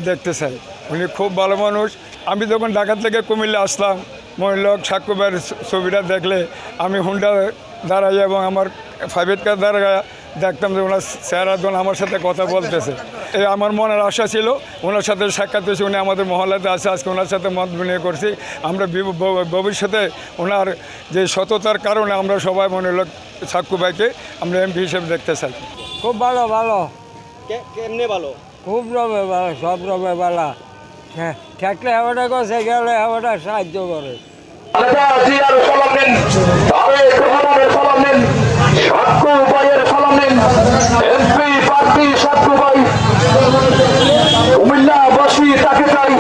দেখতে চাই। উনি খুব ভালো মানুষ। আমি যখন ঢাকা থেকে কুমিল্লা আসলাম, মহিলক সাক্ষ্য ভাইয়ের ছবিটা দেখলে আমি হুন্ডা দাঁড়াই এবং আমার প্রাইভেট কার দাঁড়ায় দেখতাম যে ওনার চেহারা ধরুন আমার সাথে কথা বলতেছে। এই আমার মনের আশা ছিল ওনার সাথে সাক্ষাৎ হয়েছে। উনি আমাদের মহল্লাতে আছে, আজকে ওনার সাথে মত বিনিময় করছি। আমরা ভবিষ্যতে ওনার যে সততার কারণে আমরা সবাই মনে হলো সাক্ষ্য ভাইকে আমরা এমপি হিসেবে দেখতে চাই। খুব ভালো ভালো, কেমনে ভালো? খুব রবে ভালো, সব রবে ভালো। থাকলে হাওয়াটা গেছে, গেলে হাওয়াটা সাহায্য করে। কুমিল্লাবাসী তাকে চাই।